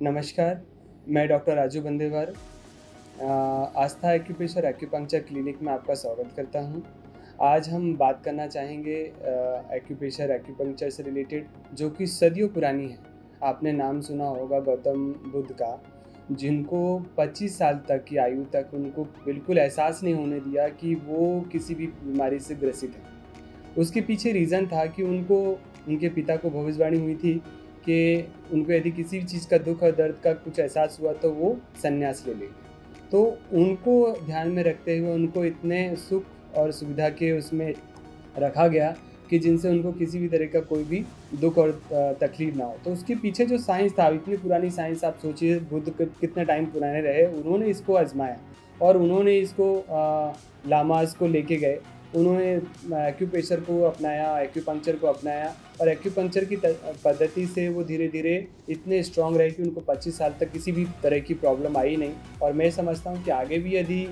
नमस्कार, मैं डॉक्टर राजू बंदेवर आस्था acupressure acupuncture clinic में आपका स्वागत करता हूं। आज हम बात करना चाहेंगे एक्यूप्रेशर एक्यूपंक्चर से रिलेटेड, जो कि सदियों पुरानी है। आपने नाम सुना होगा गौतम बुद्ध का, जिनको 25 साल तक की आयु तक उनको बिल्कुल एहसास नहीं होने दिया कि वो किसी भी बीमारी से ग्रसित हैं। उसके पीछे रीज़न था कि उनके पिता को भविष्यवाणी हुई थी कि उनको यदि किसी भी चीज़ का दुख और दर्द का कुछ एहसास हुआ तो वो संन्यास ले लेंगे। तो उनको ध्यान में रखते हुए उनको इतने सुख और सुविधा के उसमें रखा गया कि जिनसे उनको किसी भी तरह का कोई भी दुख और तकलीफ ना हो। तो उसके पीछे जो साइंस था, इतनी पुरानी साइंस, आप सोचिए बुद्ध कितने टाइम पुराने रहे, उन्होंने इसको आजमाया और उन्होंने इसको लामास को लेके गए। उन्होंने एक्यूप्रेशर को अपनाया, एक्यूपंक्चर को अपनाया और एक्यूपंक्चर की पद्धति से वो धीरे धीरे इतने स्ट्रांग रहे कि उनको 25 साल तक किसी भी तरह की प्रॉब्लम आई नहीं। और मैं समझता हूँ कि आगे भी यदि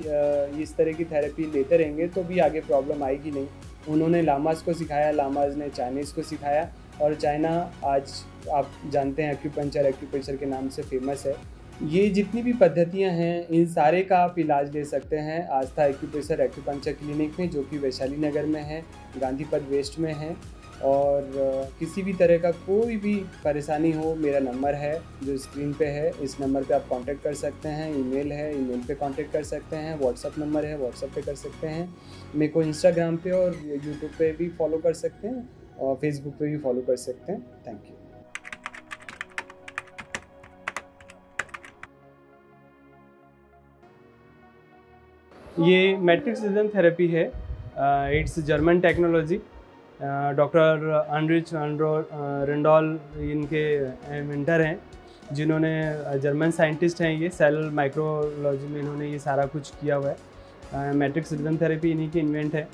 इस तरह की थेरेपी लेते रहेंगे तो भी आगे प्रॉब्लम आएगी नहीं। उन्होंने लामास को सिखाया, लामास ने चाइनीज़ को सिखाया और चाइना आज आप जानते हैं एक्यूपंक्चर के नाम से फेमस है। ये जितनी भी पद्धतियां हैं, इन सारे का आप इलाज ले सकते हैं आस्था एक्यूप्रेशर एक्यूपंक्चर क्लिनिक में, जो कि वैशाली नगर में है, गांधी पथ वेस्ट में है। और किसी भी तरह का कोई भी परेशानी हो, मेरा नंबर है जो स्क्रीन पे है, इस नंबर पे आप कांटेक्ट कर सकते हैं। ईमेल है, ईमेल पे कांटेक्ट कर सकते हैं। व्हाट्सअप नंबर है, व्हाट्सअप पे कर सकते हैं। मेरे को इंस्टाग्राम पे और यूट्यूब पे भी फॉलो कर सकते हैं और फेसबुक पे भी फॉलो कर सकते हैं। Thank you. ये मैट्रिक्स रिदम थेरेपी है। It's German technology. Doctor Ulrich Randoll इनके इन्वेंटर हैं, जिन्होंने जर्मन साइंटिस्ट हैं। ये सेल माइक्रोलॉजी में इन्होंने ये सारा कुछ किया हुआ है। मैट्रिक्स रिदम थेरेपी इन्हीं की इन्वेंट है।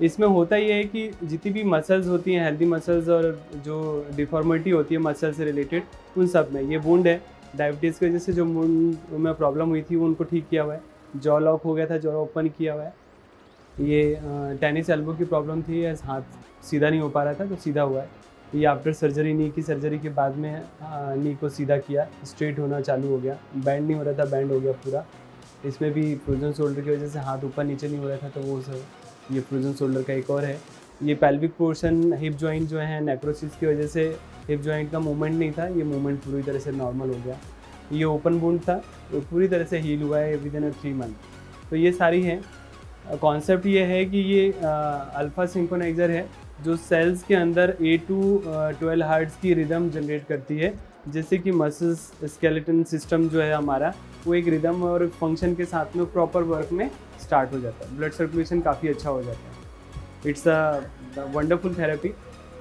इसमें होता ये है कि जितनी भी मसल्स होती हैं, हेल्दी मसल्स, और जो डिफॉर्मिटी होती है मसल से रिलेटेड, उन सब में ये वुंड है। डायबिटीज़ की वजह से जो वुंड में प्रॉब्लम हुई थी वो उनको ठीक किया हुआ है। जॉ लॉक हो गया था, जॉ ओपन किया हुआ है। ये टेनिस एल्बो की प्रॉब्लम थी, हाथ सीधा नहीं हो पा रहा था तो सीधा हुआ है। ये आफ्टर सर्जरी, नी की सर्जरी के बाद में नी को सीधा किया, स्ट्रेट होना चालू हो गया। बैंड नहीं हो रहा था, बैंड हो गया पूरा। इसमें भी फ्रोजन शोल्डर की वजह से हाथ ऊपर नीचे नहीं हो रहा था, तो वो सब ये फ्रोजन शोल्डर का एक और है। ये पेल्विक पोर्शन, हिप जॉइंट जो है, नेक्रोसिस की वजह से हिप जॉइंट का मूवमेंट नहीं था, ये मूवमेंट पूरी तरह से नॉर्मल हो गया। ये ओपन वुंड था, वो पूरी तरह से हील हुआ है विद इन 3 मंथ। तो ये सारी हैं। कॉन्सेप्ट ये है कि ये अल्फा सिंक्रोनाइज़र है, जो सेल्स के अंदर 8 to 12 हर्ट्ज़ की रिदम जनरेट करती है, जिससे कि मसल्स स्केलेटन सिस्टम जो है हमारा, वो एक रिदम और फंक्शन के साथ में प्रॉपर वर्क में स्टार्ट हो जाता है। ब्लड सर्कुलेशन काफ़ी अच्छा हो जाता है। It's a wonderful therapy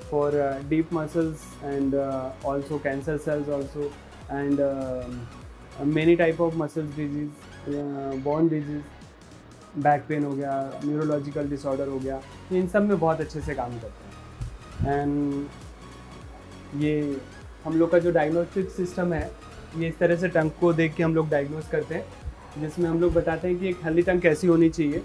for deep muscles and also cancer cells also and many type of muscles disease, bone disease, back pain हो गया, न्यूरोलॉजिकल डिसऑर्डर हो गया, इन सब में बहुत अच्छे से काम करते हैं। एंड ये हम लोग का जो डायग्नोस्टिक सिस्टम है, ये इस तरह से टंग को देख के हम लोग डायग्नोस करते हैं, जिसमें हम लोग बताते हैं कि एक हेल्दी टंग कैसी होनी चाहिए।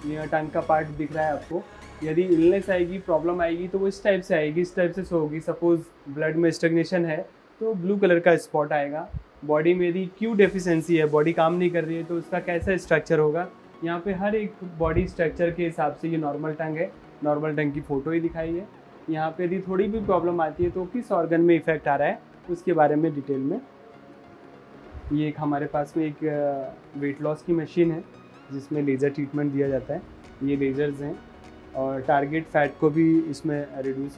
ये टंग का पार्ट दिख रहा है आपको। यदि इलनेस आएगी, प्रॉब्लम आएगी, तो वो इस टाइप से आएगी, इस टाइप से शो होगी। सपोज़ ब्लड में स्टेग्नेशन है तो ब्लू कलर का स्पॉट आएगा। बॉडी में यदि क्यू डेफिशिएंसी है, बॉडी काम नहीं कर रही है, तो उसका कैसा स्ट्रक्चर होगा। यहाँ पे हर एक बॉडी स्ट्रक्चर के हिसाब से ये नॉर्मल टंग है, नॉर्मल टंग की फ़ोटो ही दिखाई है। यहाँ पे यदि थोड़ी भी प्रॉब्लम आती है तो किस ऑर्गन में इफेक्ट आ रहा है, उसके बारे में डिटेल में। ये एक हमारे पास में एक वेट लॉस की मशीन है, जिसमें लेज़र ट्रीटमेंट दिया जाता है। ये लेज़र्स हैं और टारगेट फ़ैट को भी इसमें रिड्यूस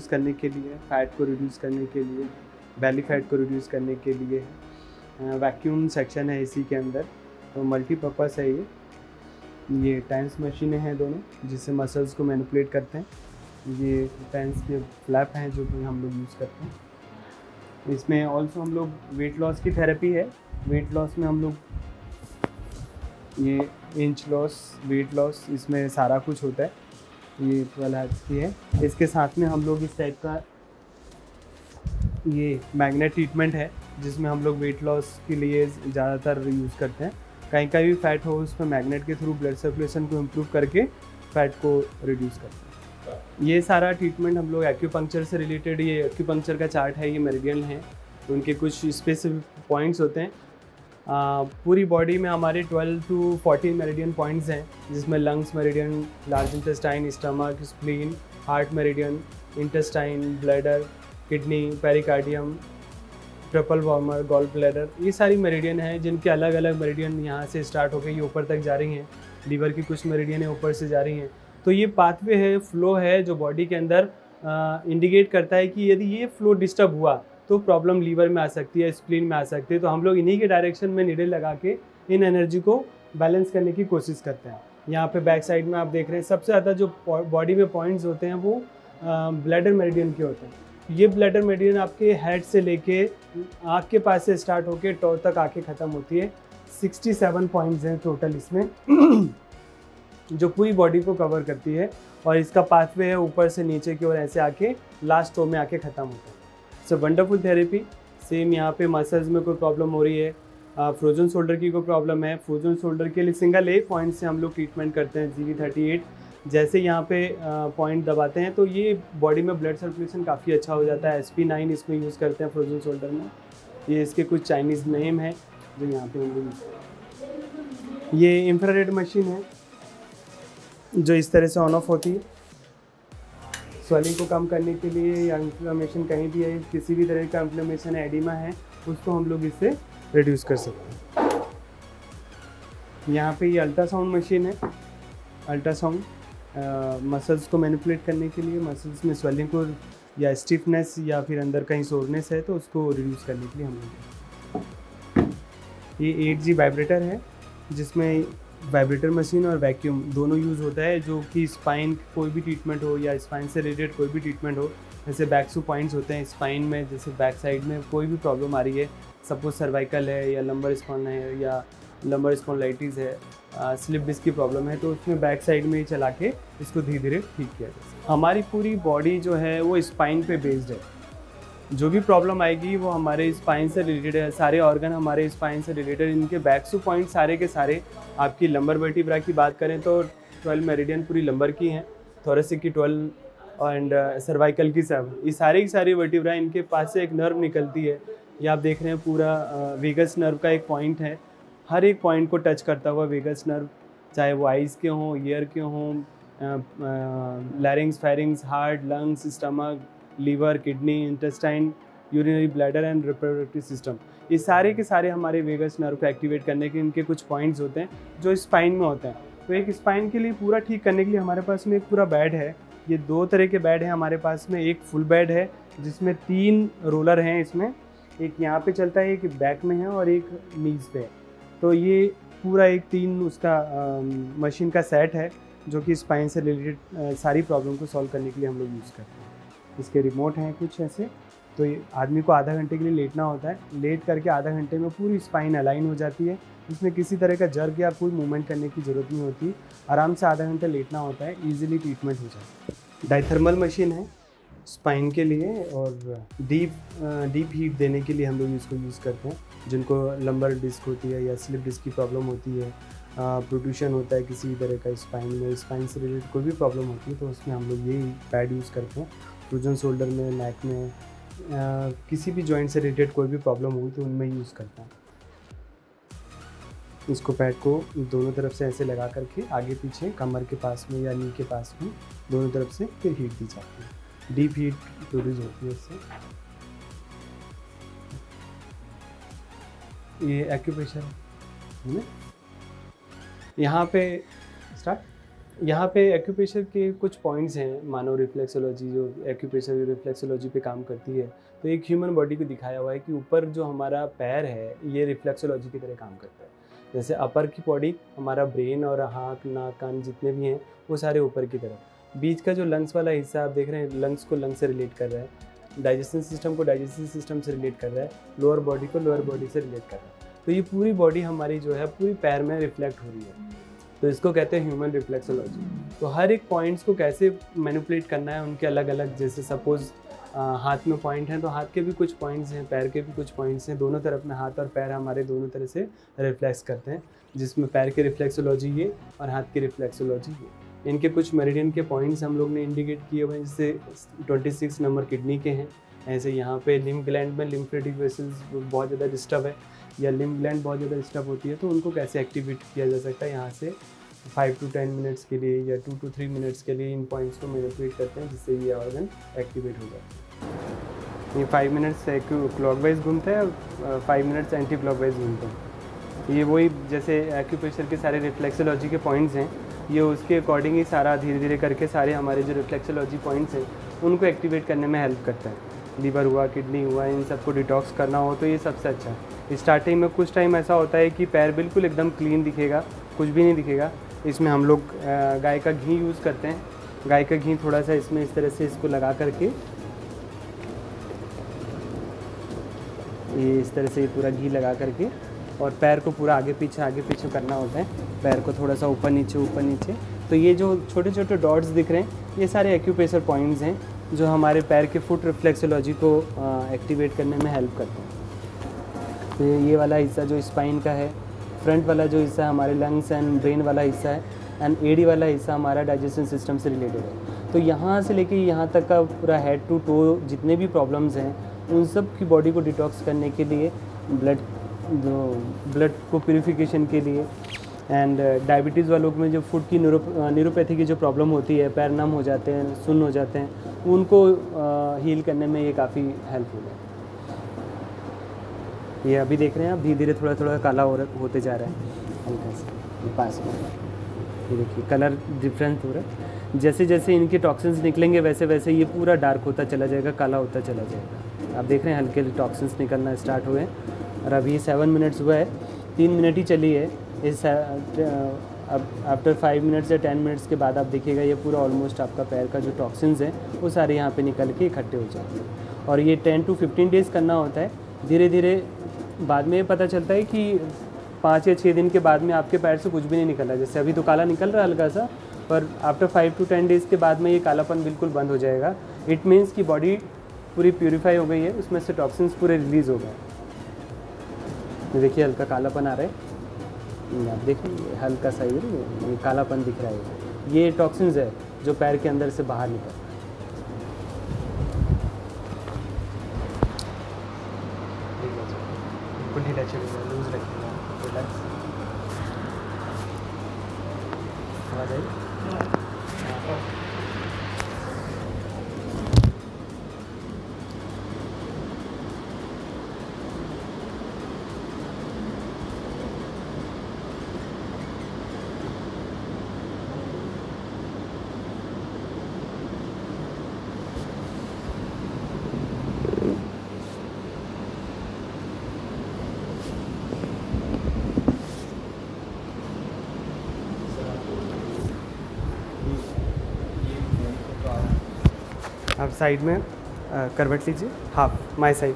करने के लिए, फ़ैट को रिड्यूस करने के लिए, बेली फैट को रिड्यूस करने के लिए वैक्यूम सेक्शन है इसी के अंदर। तो मल्टीपर्पज़ है ये टेंस मशीनें हैं दोनों, जिससे मसल्स को मैनिपुलेट करते हैं। ये टेंस के फ्लैप हैं जो कि हम लोग यूज़ करते हैं। इसमें ऑल्सो हम लोग वेट लॉस की थेरेपी है। वेट लॉस में हम लोग ये इंच लॉस, वेट लॉस, इसमें सारा कुछ होता है। ये 12 हर्ट्ज़ की है। इसके साथ में हम लोग इस टाइप का ये मैग्नेट ट्रीटमेंट है, जिसमें हम लोग वेट लॉस के लिए ज़्यादातर यूज़ करते हैं। कहीं का भी फैट हो, उसमें मैग्नेट के थ्रू ब्लड सर्कुलेशन को इम्प्रूव करके फैट को रिड्यूस करते हैं। ये सारा ट्रीटमेंट हम लोग एक्यूपंक्चर से रिलेटेड, ये एक्यूपंक्चर का चार्ट है, ये मेरिडियन है। तो उनके कुछ स्पेसिफिक पॉइंट्स होते हैं। पूरी बॉडी में हमारे 12 to 14 मेरिडियन पॉइंट्स हैं, जिसमें lungs meridian, large intestine, stomach, spleen, heart meridian, intestine, bladder, kidney, pericardium, triple warmer, gall bladder, ये सारी मेरिडियन हैं जिनके अलग अलग मेरिडियन यहाँ से स्टार्ट होकर ये ऊपर तक जा रही हैं। लीवर की कुछ मेरिडियन ऊपर से जा रही हैं। तो ये पाथवे है, फ्लो है जो बॉडी के अंदर इंडिकेट करता है कि यदि ये फ्लो डिस्टर्ब हुआ तो प्रॉब्लम लीवर में आ सकती है, स्प्लीन में आ सकती है। तो हम लोग इन्हीं के डायरेक्शन में नीडल लगा के इन एनर्जी को बैलेंस करने की कोशिश करते हैं। यहाँ पे बैक साइड में आप देख रहे हैं सबसे ज़्यादा जो बॉडी में पॉइंट्स होते हैं वो ब्लैडर मेरिडियन के होते हैं। ये ब्लैडर मेरिडियन आपके हेड से लेके आँख के पास से स्टार्ट होके टो तक आके ख़त्म होती है। 67 पॉइंट्स हैं टोटल इसमें जो पूरी बॉडी को कवर करती है, और इसका पाथवे है ऊपर से नीचे की ओर ऐसे आके लास्ट टो में आके ख़त्म होता है। So wonderful therapy. सेम यहाँ पे मसल्स में कोई प्रॉब्लम हो रही है, फ्रोजन शोल्डर की कोई प्रॉब्लम है, फ्रोजन शोल्डर के लिए सिंगल एक पॉइंट से हम लोग ट्रीटमेंट करते हैं। GV38 जैसे यहाँ पे पॉइंट दबाते हैं तो ये बॉडी में ब्लड सर्कुलेशन काफ़ी अच्छा हो जाता है। SP9 इसमें यूज़ करते हैं फ्रोजन शोल्डर में। ये इसके कुछ चाइनीज़ नेम है जो यहाँ पे हम लोग। ये इंफ्रारेड मशीन है जो इस तरह से ऑन ऑफ होती है स्वेलिंग को कम करने के लिए, या इन्फ्लेमेशन कहीं भी है, किसी भी तरह का इन्फ्लेमेशन है, एडिमा है, उसको हम लोग इससे रिड्यूस कर सकते हैं। यहाँ पे ये अल्ट्रासाउंड मशीन है। अल्ट्रासाउंड मसल्स को मैनिपुलेट करने के लिए, मसल्स में स्वेलिंग को या स्टिफनेस या फिर अंदर कहीं सोरनेस है तो उसको रिड्यूस करने के लिए हम लोग। ये 8G वाइब्रेटर है जिसमें वाइब्रेटर मशीन और वैक्यूम दोनों यूज़ होता है, जो कि स्पाइन कोई भी ट्रीटमेंट हो या स्पाइन से रिलेटेड कोई भी ट्रीटमेंट हो। जैसे बैक्सू पॉइंट्स होते हैं स्पाइन में, जैसे बैक साइड में कोई भी प्रॉब्लम आ रही है, सपोज सर्वाइकल है या लंबर स्पॉन है या लंबर स्पॉन्डिलाइटिस है, स्लिप डिस्क की प्रॉब्लम है, तो उसमें बैक साइड में ही चला के इसको धीरे धीरे ठीक किया जाए। हमारी पूरी बॉडी जो है वो स्पाइन पे बेस्ड है। जो भी प्रॉब्लम आएगी वो हमारे स्पाइन से रिलेटेड है, सारे ऑर्गन हमारे स्पाइन से रिलेटेड। इनके बैक्सू पॉइंट सारे के सारे, आपकी लंबर वर्टिब्रा की बात करें तो 12 मेरिडियन पूरी लंबर की हैं, थोरेसिक की 12 एंड सर्वाइकल की 7। ये सारी की सारी वर्टिब्रा, इनके पास से एक नर्व निकलती है, ये आप देख रहे हैं पूरा वेगस नर्व का एक पॉइंट है। हर एक पॉइंट को टच करता हुआ वेगस नर्व, चाहे वो आइज़ के हों, ईयर के हों, larynx, pharynx, heart, lungs, stomach, liver, kidney, intestine, urinary bladder and reproductive system, ये सारे के सारे हमारे वेगस नर्व को एक्टिवेट करने के इनके कुछ पॉइंट्स होते हैं जो स्पाइन में होते हैं। तो एक स्पाइन के लिए पूरा ठीक करने के लिए हमारे पास में एक पूरा बेड है। ये 2 तरह के बेड हैं हमारे पास में। एक फुल बेड है जिसमें 3 रोलर हैं इसमें, एक यहाँ पे चलता है, एक बैक में है और एक नीज पे है। तो ये पूरा एक 3 उसका मशीन का सेट है जो कि स्पाइन से रिलेटेड सारी प्रॉब्लम को सॉल्व करने के लिए हम लोग यूज़ करते हैं। इसके रिमोट हैं कुछ ऐसे। तो ये आदमी को आधा घंटे के लिए लेटना होता है, लेट करके आधा घंटे में पूरी स्पाइन अलाइन हो जाती है। इसमें किसी तरह का जर्क या कोई मूवमेंट करने की ज़रूरत नहीं होती, आराम से आधा घंटा लेटना होता है, ईजिली ट्रीटमेंट हो जाता है। डायथर्मल मशीन है स्पाइन के लिए, और डीप हीट देने के लिए हम लोग इसको यूज़ करते हैं। जिनको लंबर डिस्क होती है या स्लिप डिस्क की प्रॉब्लम होती है, प्रोट्रूशन होता है किसी तरह का स्पाइन में, स्पाइन से रिलेटेड कोई भी प्रॉब्लम होती है, तो उसमें हम लोग यही पैड यूज़ करते हैं। फ्रोजन शोल्डर में, नेक में, किसी भी जॉइंट से रिलेटेड कोई भी प्रॉब्लम हुई तो उनमें यूज़ करता हूँ। इसको पैड को दोनों तरफ से ऐसे लगा करके आगे पीछे कमर के पास में या नी के पास में दोनों तरफ से फिर हीट दी जाती है। डीप हीट प्रोड्यूस होती है इससे। ये एक्यूप्रेशर है ना, यहाँ पे एक्यूप्रेशर के कुछ पॉइंट्स हैं। मानो रिफ्लेक्सोलॉजी जो एक्यूप्रेशर रिफ्लेक्सोलॉजी पे काम करती है, तो एक ह्यूमन बॉडी को दिखाया हुआ है कि ऊपर जो हमारा पैर है ये रिफ्लेक्सोलॉजी की तरह काम करता है। जैसे अपर की बॉडी हमारा ब्रेन और हाथ, नाक, कान जितने भी हैं वो सारे ऊपर की तरफ। बीच का जो लंग्स वाला हिस्सा आप देख रहे हैं, लंग्स को लंग्स से रिलेट कर रहा है, डाइजेशन सिस्टम को डाइजेशन सिस्टम से रिलेट कर रहा है, लोअर बॉडी को लोअर बॉडी से रिलेट कर रहा है। तो ये पूरी बॉडी हमारी जो है पूरी पैर में रिफ्लेक्ट हो रही है, तो इसको कहते हैं ह्यूमन रिफ्लेक्सोलॉजी। तो हर एक पॉइंट्स को कैसे मैनिपुलेट करना है, उनके अलग अलग, जैसे सपोज़ हाथ में पॉइंट हैं तो हाथ के भी कुछ पॉइंट्स हैं, पैर के भी कुछ पॉइंट्स हैं। दोनों तरफ में हाथ और पैर हमारे दोनों तरह से रिफ्लेक्स करते हैं, जिसमें पैर की रिफ्लेक्सोलॉजी ये और हाथ की रिफ्लेक्सोलॉजी ये। इनके कुछ मेरिडियन के पॉइंट्स हम लोग ने इंडिकेट किए हुए हैं, जैसे 26 नंबर किडनी के हैं, ऐसे यहाँ पे लिम्फ ग्लैंड में लिम्फेटिक वेसल्स बहुत ज़्यादा डिस्टर्ब है या लिम्फ ग्लैंड बहुत ज़्यादा डिस्टर्ब होती है, तो उनको कैसे एक्टिवेट किया जा सकता है। यहाँ से 5 to 10 मिनट्स के लिए या 2 to 3 मिनट्स के लिए इन पॉइंट्स को मैनिपुलेट करते हैं, जिससे ये ऑर्गन एक्टिवेट हो जाता है। ये 5 मिनट्स क्लॉकवाइज घूमता है और 5 मिनट्स एंटी क्लॉकवाइज घूमता है। ये वही जैसे एक्यूप्रेशर के सारे रिफ्लेक्सोलॉजी के पॉइंट्स हैं, ये उसके अकॉर्डिंग ही सारा धीरे धीरे करके सारे हमारे जो रिफ्लेक्सोलॉजी पॉइंट्स हैं उनको एक्टिवेट करने में हेल्प करता है। लीवर हुआ, किडनी हुआ, इन सबको डिटॉक्स करना हो तो ये सबसे अच्छा है। स्टार्टिंग में कुछ टाइम ऐसा होता है कि पैर बिल्कुल एकदम क्लीन दिखेगा, कुछ भी नहीं दिखेगा। इसमें हम लोग गाय का घी यूज़ करते हैं। गाय का घी थोड़ा सा इसमें इस तरह से इसको लगा करके, ये इस तरह से पूरा घी लगा करके और पैर को पूरा आगे पीछे करना होता है। पैर को थोड़ा सा ऊपर नीचे। तो ये जो छोटे छोटे डॉट्स दिख रहे हैं ये सारे एक्यूप्रेशर पॉइंट्स हैं जो हमारे पैर के फुट रिफ्लेक्सोलॉजी को एक्टिवेट करने में हेल्प करते हैं। तो ये वाला हिस्सा जो स्पाइन का है, फ्रंट वाला जो हिस्सा हमारे लंग्स एंड ब्रेन वाला हिस्सा है, एंड एडी वाला हिस्सा हमारा डाइजेशन सिस्टम से रिलेटेड है। तो यहाँ से लेके यहाँ तक का पूरा हेड टू टो जितने भी प्रॉब्लम्स हैं उन सब की बॉडी को डिटॉक्स करने के लिए, ब्लड को प्यूरिफिकेशन के लिए, एंड डायबिटीज़ वालों में जो फूड की न्यूरोपैथी की जो प्रॉब्लम होती है, पैर नम हो जाते हैं, सुन्न हो जाते हैं, उनको हील करने में ये काफ़ी हेल्पफुल है। ये अभी देख रहे हैं आप धीरे धीरे थोड़ा काला होते जा रहा है हल्का से पास में। ये देखिए कलर डिफरेंस हो रहा है। जैसे जैसे इनके टॉक्सिन्स निकलेंगे वैसे वैसे ये पूरा डार्क होता चला जाएगा, काला होता चला जाएगा। आप देख रहे हैं हल्के टॉक्सिन्स निकलना स्टार्ट हुए हैं। और अभी 7 मिनट्स हुआ है, 3 मिनट ही चली है। इस अब आफ्टर 5 मिनट्स या 10 मिनट्स के बाद आप देखिएगा ये पूरा ऑलमोस्ट आपका पैर का जो टॉक्सिन्स हैं वो सारे यहाँ पे निकल के इकट्ठे हो जाते हैं। और ये 10 to 15 डेज़ करना होता है। धीरे धीरे बाद में पता चलता है कि 5 या 6 दिन के बाद में आपके पैर से कुछ भी नहीं निकल रहा। जैसे अभी तो काला निकल रहा है हल्का सा, पर आफ्टर 5 to 10 डेज़ के बाद में ये कालापन बिल्कुल बंद हो जाएगा। इट मीन्स कि बॉडी पूरी प्यूरीफाई हो गई है, उसमें से टॉक्सिन्स पूरे रिलीज़ हो गए। देखिए हल्का कालापन आ रहा है, आप देखिए हल्का सा ये कालापन दिख रहा है। ये टॉक्सिन्स है जो पैर के अंदर से बाहर निकल रहा है। बिल्कुल ढीला छोड़िएगा, लूज रखिएगा, रिलैक्स। आवाज़ आई? आप साइड में करवट लीजिए, हाफ माई साइड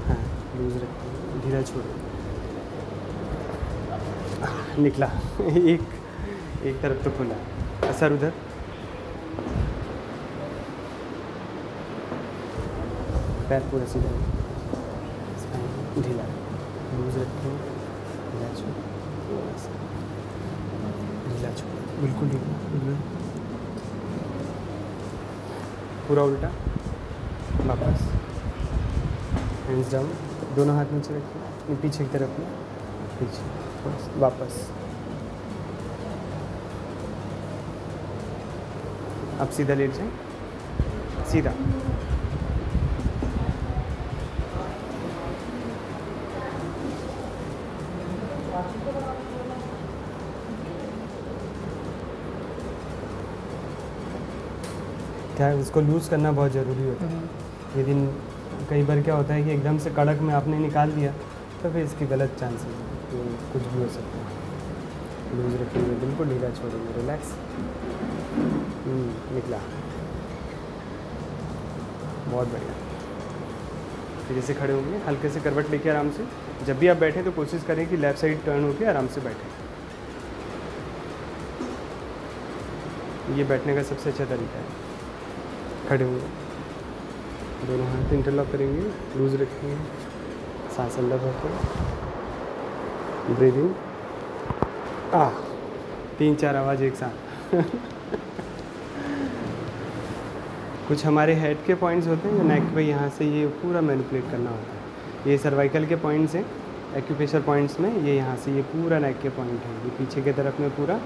हाँ, लूज रखिए, धीरे छोड़िए। निकला एक तरफ तो खुला, सर उधर। पैर पूरा सीधा, ढीला, लूज रखिए, ढीला छोड़िए, बिल्कुल ढीला, पूरा उल्टा, वापस, हैंड्स डाउन, दोनों हाथ नीचे रखिए, पीछे की तरफ में, पीछे, वापस। अब सीधा लेट जाए, सीधा। क्या है, उसको लूज़ करना बहुत ज़रूरी होता है। लेकिन कई बार क्या होता है कि एकदम से कड़क में आपने निकाल दिया तो फिर इसकी गलत चांसेस है, तो कुछ भी हो सकता है। लूज़ रखिए, बिल्कुल ढीला छोड़िए, रिलैक्स। निकला, बहुत बढ़िया। फिर जैसे खड़े होंगे, हल्के से करवट लेके आराम से। जब भी आप बैठें तो कोशिश करें कि लेफ़्ट साइड टर्न होकर आराम से बैठें। ये बैठने का सबसे अच्छा तरीका है। खड़े होंगे, दोनों हाथ इंटरलॉक करेंगे, लूज रखेंगे, सांस अंदर भरते, ब्रीदिंग, 3-4 आवाज़ एक साथ। कुछ हमारे हेड के पॉइंट्स होते हैं जो नेक पे यहाँ से ये पूरा मैनिपुलेट करना होता है। ये सर्वाइकल के पॉइंट्स हैं एक्यूप्रेशर पॉइंट्स में, ये यहाँ से ये पूरा नेक के पॉइंट है, ये पीछे की तरफ में पूरा।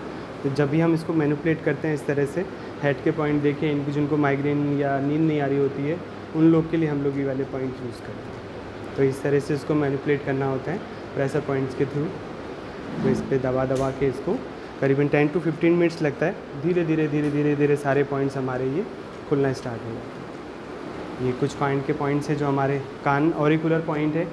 तो जब भी हम इसको मैनिपुलेट करते हैं इस तरह से हेड के पॉइंट देखिए, इनको जिनको माइग्रेन या नींद नहीं आ रही होती है उन लोग के लिए हम लोग ये वाले पॉइंट यूज़ करते हैं। तो इस तरह से इसको मैनिपुलेट करना होता है प्रेशर पॉइंट्स के थ्रू। तो इस पर दबा दबा के इसको करीबन 10 to 15 मिनट्स लगता है। धीरे धीरे धीरे धीरे धीरे सारे पॉइंट्स हमारे ये खुलना स्टार्ट हो जाते हैं। ये कुछ पॉइंट के पॉइंट्स हैं जो हमारे कान ऑरिकुलर पॉइंट है,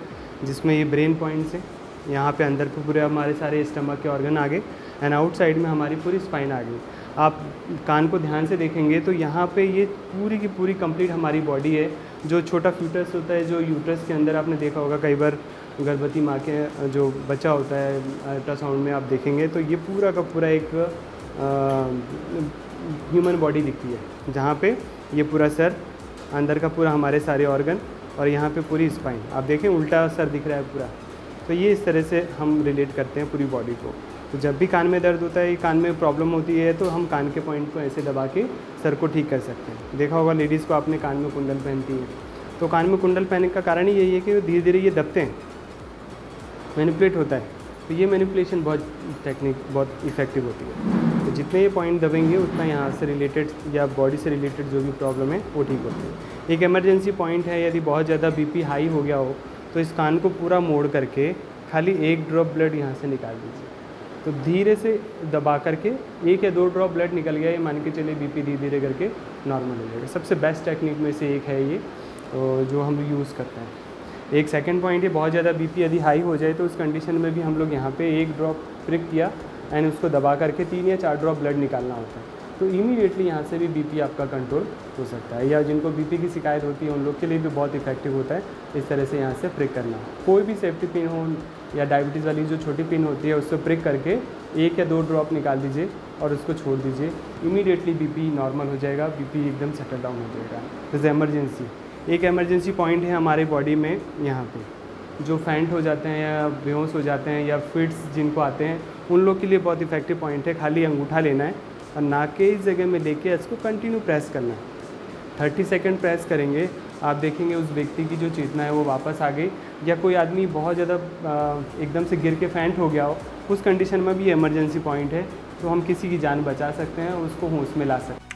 जिसमें ये ब्रेन पॉइंट्स है। यहाँ पे अंदर पे पूरे हमारे सारे स्टमक के ऑर्गन आ गए एंड आउटसाइड में हमारी पूरी स्पाइन आ गई। आप कान को ध्यान से देखेंगे तो यहाँ पे ये पूरी की पूरी कंप्लीट हमारी बॉडी है। जो छोटा फ्यूटस होता है, जो यूट्रस के अंदर आपने देखा होगा कई बार गर्भवती माँ के जो बच्चा होता है अल्ट्रासाउंड में आप देखेंगे तो ये पूरा का पूरा एक ह्यूमन बॉडी दिखती है, जहाँ पे ये पूरा सर, अंदर का पूरा हमारे सारे ऑर्गन और यहाँ पे पूरी स्पाइन आप देखें उल्टा सर दिख रहा है पूरा। तो ये इस तरह से हम रिलेट करते हैं पूरी बॉडी को। तो जब भी कान में दर्द होता है, कान में प्रॉब्लम होती है, तो हम कान के पॉइंट को ऐसे दबा के सर को ठीक कर सकते हैं। देखा होगा लेडीज़ को आपने कान में कुंडल पहनती है, तो कान में कुंडल पहनने का कारण ही यही है कि धीरे धीरे ये दबते हैं, मैनिपुलेट होता है। तो ये मैनिपुलेशन बहुत इफ़ेक्टिव होती है। तो जितने ये पॉइंट दबेंगे उतना यहाँ से रिलेटेड या बॉडी से रिलेटेड जो भी प्रॉब्लम है वो ठीक होती है। एक इमरजेंसी पॉइंट है, यदि बहुत ज़्यादा बीपी हाई हो गया हो तो इस कान को पूरा मोड़ करके खाली 1 ड्रॉप ब्लड यहाँ से निकाल दीजिए। तो धीरे से दबा करके 1 या 2 ड्रॉप ब्लड निकल गया, ये मान के चलिए बीपी धीरे धीरे करके नॉर्मल हो जाएगा। सबसे बेस्ट टेक्निक में से एक है ये जो हम यूज़ करते हैं। एक सेकंड पॉइंट है, बहुत ज़्यादा बीपी यदि हाई हो जाए तो उस कंडीशन में भी हम लोग यहाँ पे 1 ड्रॉप प्रिक किया एंड उसको दबा करके 3 या 4 ड्रॉप ब्लड निकालना होता है। तो इमीडिएटली यहाँ से भी बीपी आपका कंट्रोल हो सकता है। या जिनको बीपी की शिकायत होती है उन लोग के लिए भी बहुत इफेक्टिव होता है इस तरह से यहाँ से प्रिक करना। कोई भी सेफ्टी पिन हो या डायबिटीज़ वाली जो छोटी पिन होती है उससे प्रिक करके 1 या 2 ड्रॉप निकाल दीजिए और उसको छोड़ दीजिए। इमीडिएटली बीपी नॉर्मल हो जाएगा, बीपी एकदम सेटल डाउन हो जाएगा। जैसे इमरजेंसी, एक इमरजेंसी पॉइंट है हमारी बॉडी में, यहाँ पे जो फैंट हो जाते हैं या बेहोश हो जाते हैं या फिट्स जिनको आते हैं उन लोग के लिए बहुत इफेक्टिव पॉइंट है। खाली अंगूठा लेना है और नाक के इस जगह में लेके इसको कंटिन्यू प्रेस करना है। 30 सेकंड प्रेस करेंगे, आप देखेंगे उस व्यक्ति की जो चेतना है वो वापस आ गई। या कोई आदमी बहुत ज़्यादा एकदम से गिर के फैंट हो गया हो, उस कंडीशन में भी इमरजेंसी पॉइंट है, तो हम किसी की जान बचा सकते हैं, उसको होश में ला सकते हैं।